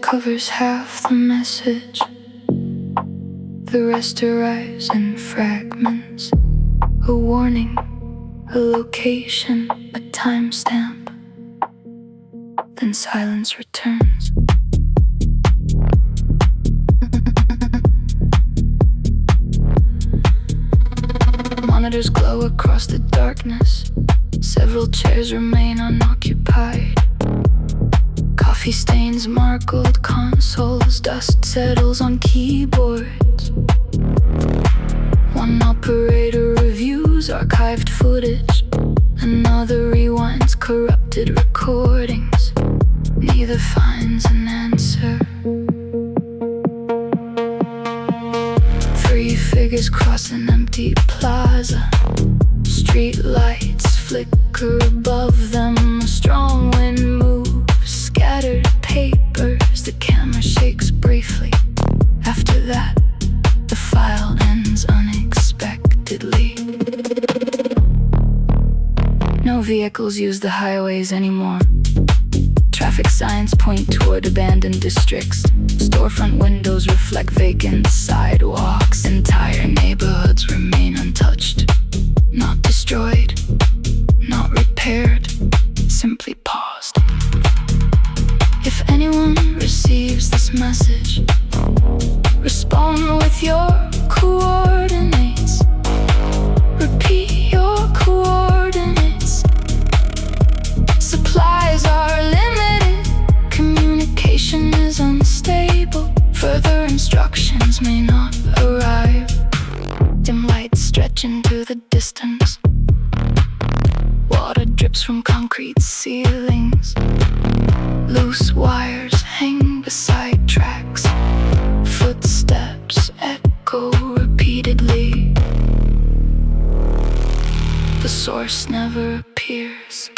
covers half the message. The rest arrives in fragments. A warning, a location, a timestamp. Then silence returns. Monitors glow across the darkness. Several chairs remain unoccupied. Coffee stains mark old consoles. Dust settles on keyboards. One operator reviews archived footage. Another rewinds corrupted recordings. Neither finds an answer. Three figures cross an empty plaza. Street lights flicker above them. A strong wind moves scattered papers. The camera shakes briefly. After that, the file ends unexpectedly. No vehicles use the highways anymore. Traffic signs point toward abandoned districts. Storefront windows reflect vacant sidewalks. Entire neighborhoods remain untouched. Not destroyed, not repaired, simply paused. If anyone receives this message, respond with your coordinates. Repeat your coordinates. Supplies are limited. Communication is unstable. Further instructions may not arrive. Dim lights stretch into the distance. Water drips from concrete ceilings. Loose wires hang beside tracks. Footsteps echo repeatedly. The source never appears.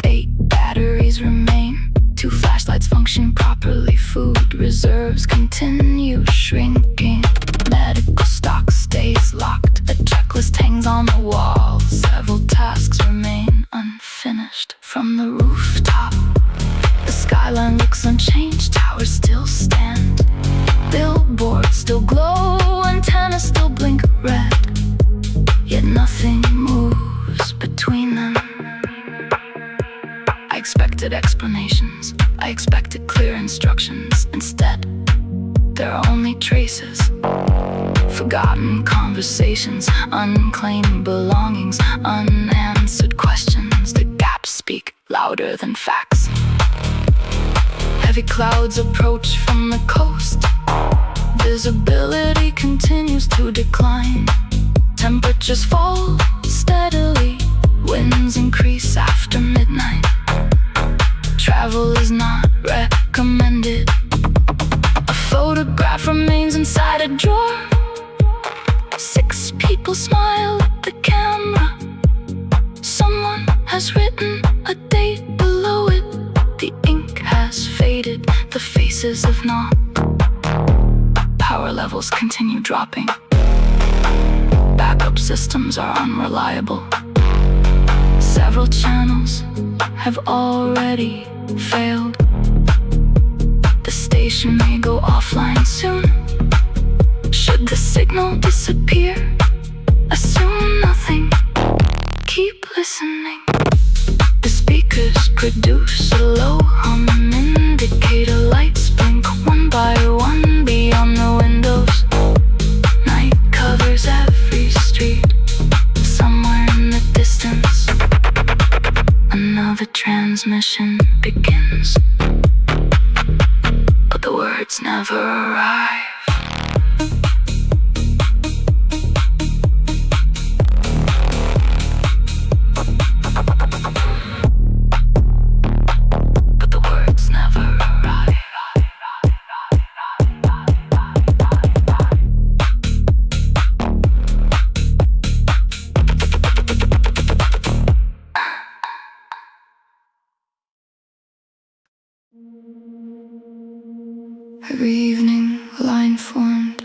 8 batteries remain. 2 flashlights function properly. Food reserves continue shrinking. Medical stock stays locked. A checklist hangs on the wall. Several tasks remain unfinished. From the rooftop, the skyline looks unchanged. Towers still stand. Billboards still glow. Antennas still blink red. Yet nothing moves between them. I expected explanations. I expected clear instructions. Instead, there are only traces. Forgotten conversations, unclaimed belongings, unanswered questions. The gaps speak louder than facts. Heavy clouds approach from the coast. Visibility continues to decline. Temperatures fall steadily. Winds increase after midnight. Travel is not recommended. A photograph remains inside a drawer. 6 people smile at the camera. Someone has written a date below it. The ink has faded, the faces have not. Power levels continue dropping. Backup systems are unreliable. Several channels have already failed. The station may go offline soon. Should the signal disappear, assume nothing. Keep listening. The speakers produce a low hum. Indicator lights blink one by one beyond the windows. Night covers every street. Somewhere in the distance, another transmission begins. But the words never arrive. Every evening, a line formed.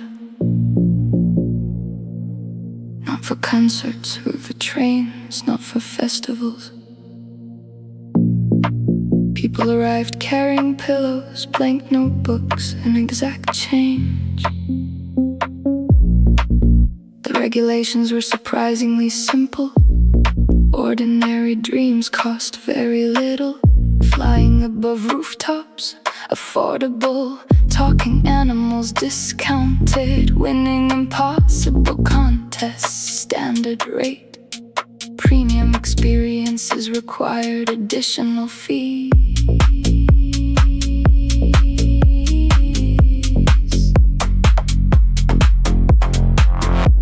Not for concerts or for trains, not for festivals. People arrived carrying pillows, blank notebooks, and exact change. The regulations were surprisingly simple. Ordinary dreams cost very little. Flying above rooftops, affordable. Talking animals discounted. Winning impossible contests, standard rate. Premium experiences required additional fees.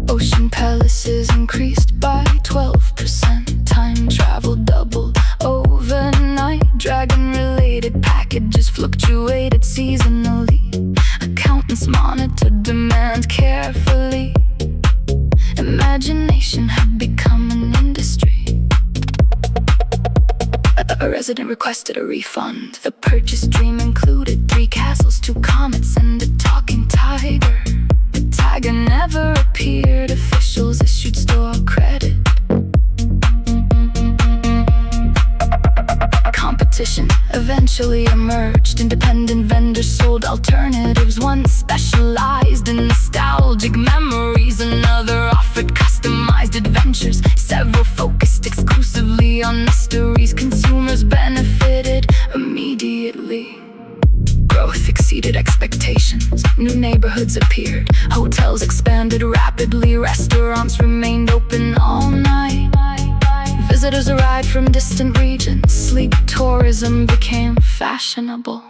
Ocean palaces increased by 12%. Time travel doubled overnight. Dragon-related packages fluctuated seasonally. Accountants monitored demand carefully. Imagination had become an industry. A resident requested a refund. The purchase dream included 3 castles, 2 comets, and a talking tiger. The tiger never appeared. Officials issued store credit. Competition eventually emerged. Independent vendors sold alternatives. One specialized in nostalgic memories, another offered customized adventures. Several focused exclusively on mysteries. Consumers benefited immediately. Growth exceeded expectations. New neighborhoods appeared. Hotels expanded rapidly. Restaurants remained open all night. Visitors arrived from distant regions. Sleep tourism became fashionable.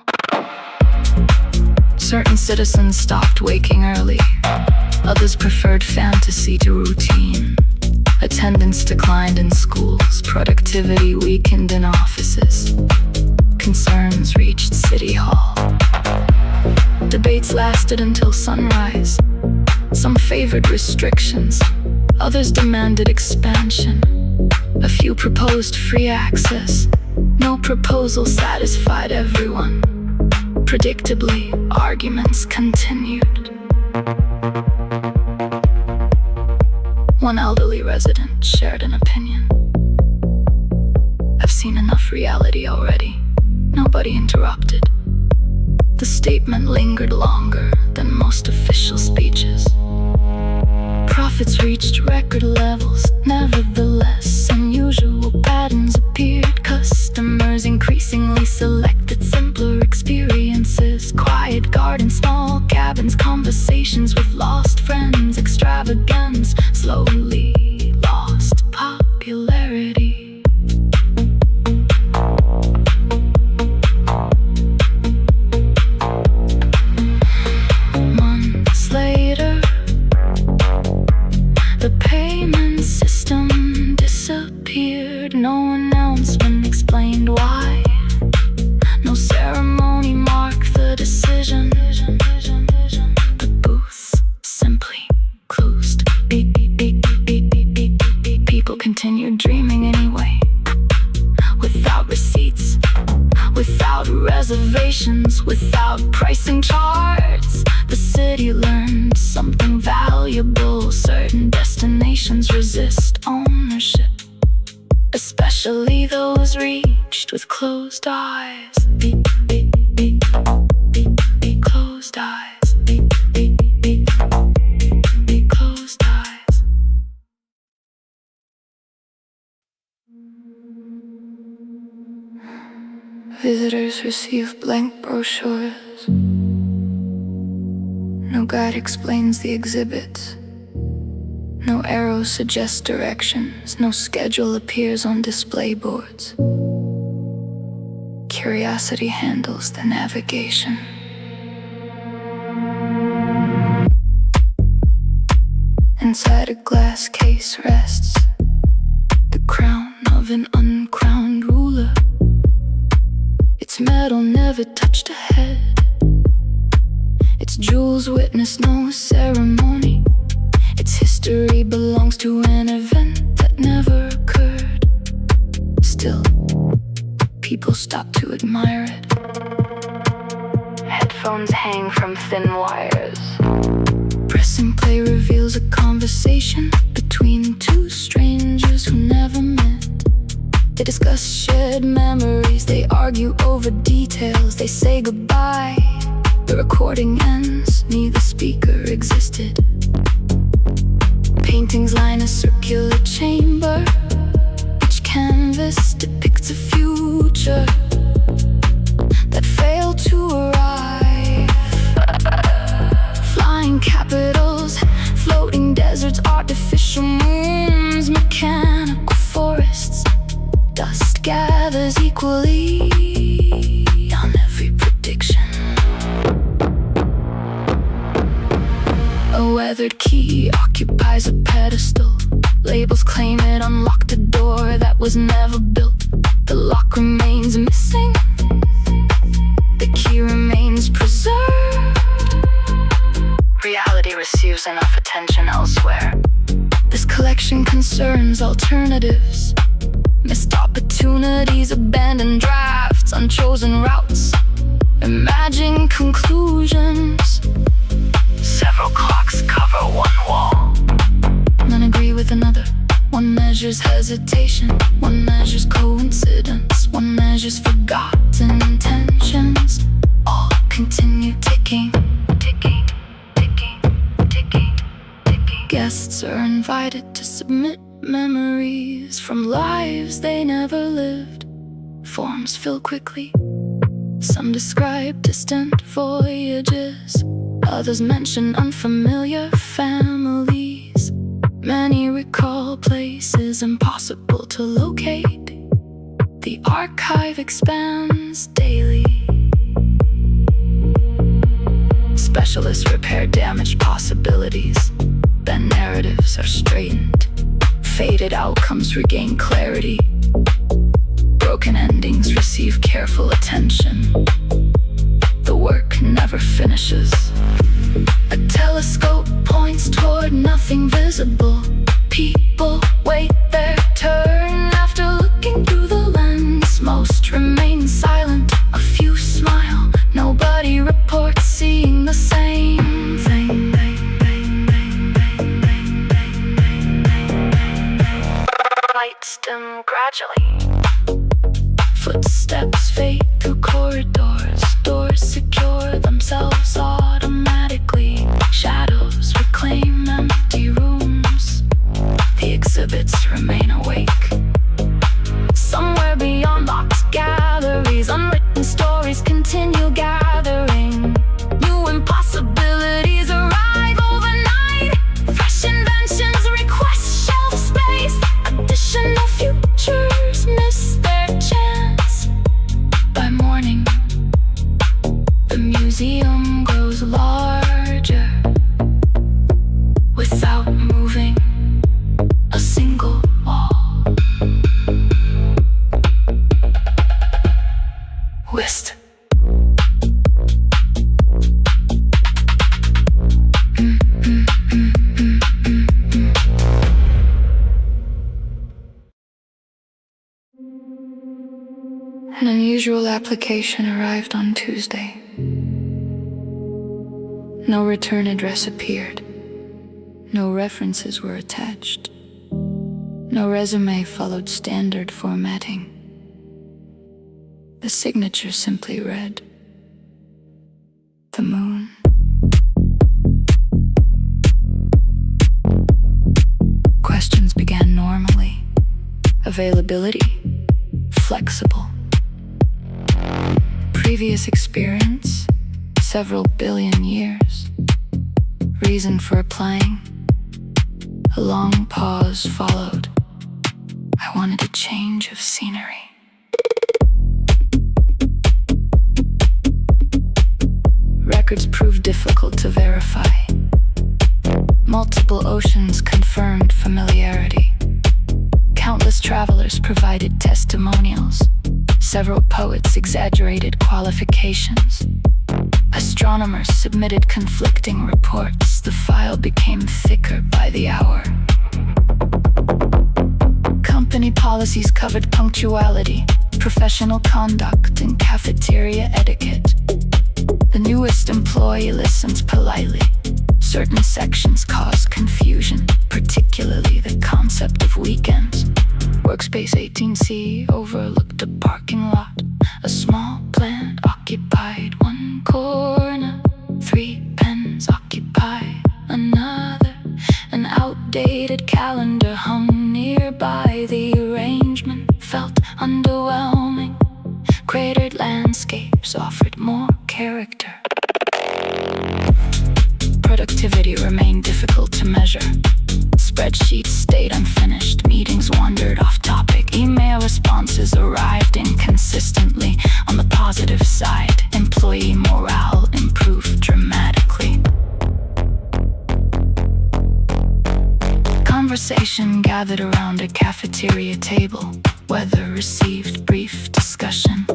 Certain citizens stopped waking early. Others preferred fantasy to routine. Attendance declined in schools. Productivity weakened in offices. Concerns reached City Hall. Debates lasted until sunrise. Some favored restrictions. Others demanded expansion. A few proposed free access. No proposal satisfied everyone. Predictably, arguments continued. One elderly resident shared an opinion. "I've seen enough reality already." Nobody interrupted. The statement lingered longer than most official speeches. Profits reached record levels. Nevertheless, unusual patterns appeared. Customers increasingly selected simpler experiences. Quiet gardens, small cabins, conversations with lost friends. Extravagance slowly lost popularity. Months later, the payment system disappeared. No announcement explained why. No ceremony marked the decision. The booths simply closed. Beep, beep, beep, beep, beep, beep, beep, beep. People continued dreaming anyway. Without receipts, without reservations, without pricing charts. The city learned something valuable. Certain destinations resist ownership, especially those reached with closed eyes. Beep, beep, beep, beep, beep, closed eyes. Beep, beep, beep, beep, closed eyes. Visitors receive blank brochures. No guide explains the exhibits. No arrow suggests directions. No schedule appears on display boards. Curiosity handles the navigation. Inside a glass case rests the crown of an uncrowned ruler. Its metal never touched a head. Its jewels witness no ceremony. Its history belongs to an event that never occurred. Still, people stop to admire it. Headphones hang from thin wires. Pressing play reveals a conversation between two strangers who never met. They discuss shared memories, they argue over details, they say goodbye. The recording ends, neither speaker existed. Paintings line a circular chamber. Each canvas depicts a future that failed to arrive. Flying capitals, floating deserts, artificial moons, mechanical forests. Dust gathers equally on every prediction. A weathered key occupies a pedestal. Labels claim it unlocked a door that was never built. The lock remains missing. The key remains preserved. Reality receives enough attention elsewhere. This collection concerns alternatives, missed opportunities, abandoned drafts, unchosen routes, imagined conclusions. Several clocks cover one wall. None agree with another. One measures hesitation, one measures coincidence, one measures forgotten intentions. All continue ticking, ticking, ticking, ticking, ticking. Guests are invited to submit memories from lives they never lived. Forms fill quickly. Some describe distant voyages. Others mention unfamiliar families. Many recall places impossible to locate. The archive expands daily. Specialists repair damaged possibilities. Then narratives are straightened. Faded outcomes regain clarity. Broken endings receive careful attention. The work never finishes. A telescope points toward nothing visible. People wait their turn after looking through the lens. Most remain silent, a few smile. Nobody reports seeing the same thing. Lights dim gradually. Footsteps fade through corridors. Doors secure themselves automatically. Shadows reclaim empty rooms. The exhibits remain awake. Somewhere beyond locked galleries, unwritten stories continue gathering. New impossibilities arrive overnight. Fresh inventions request shelf space. Additional futures miss their chance. By morning, the museum grows larger without moving a single wall. Whist. An unusual application arrived on Tuesday. No return address appeared. No references were attached. No resume followed standard formatting. The signature simply read, "The Moon." Questions began normally. Availability, flexible. Previous experience, several billion years. Reason for applying. A long pause followed. I wanted a change of scenery. Records proved difficult to verify. Multiple oceans confirmed familiarity. Countless travelers provided testimonials. Several poets exaggerated qualifications. Astronomers submitted conflicting reports. The file became thicker by the hour. Company policies covered punctuality, professional conduct, and cafeteria etiquette. The newest employee listens politely. Certain sections cause confusion, particularly the concept of weekends. Workspace 18C overlooked a parking lot. A small plant occupied one corner. 3 pens occupy another. An outdated calendar hung nearby. The arrangement felt underwhelming. Cratered landscapes offered more character. Productivity remained difficult to measure. Spreadsheets stayed unfinished. Meetings wandered off topic. Email responses arrived inconsistently. On the positive side, employee morale improved dramatically. Conversation gathered around a cafeteria table. Weather received brief discussion.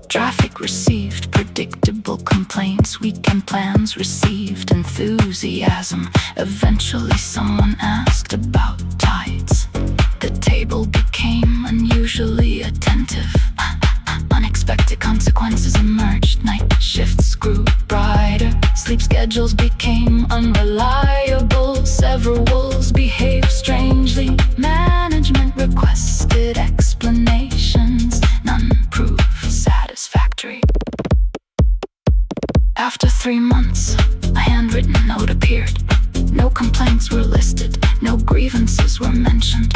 Traffic received predictable complaints. Weekend plans received enthusiasm. Eventually someone asked about tides. The table became unusually attentive. Unexpected consequences emerged. Night shifts grew brighter. Sleep schedules became unreliable. Several wolves behaved strangely. Management requested explanations. None proved satisfactory. After 3 months, a handwritten note appeared. No complaints were listed. No grievances were mentioned.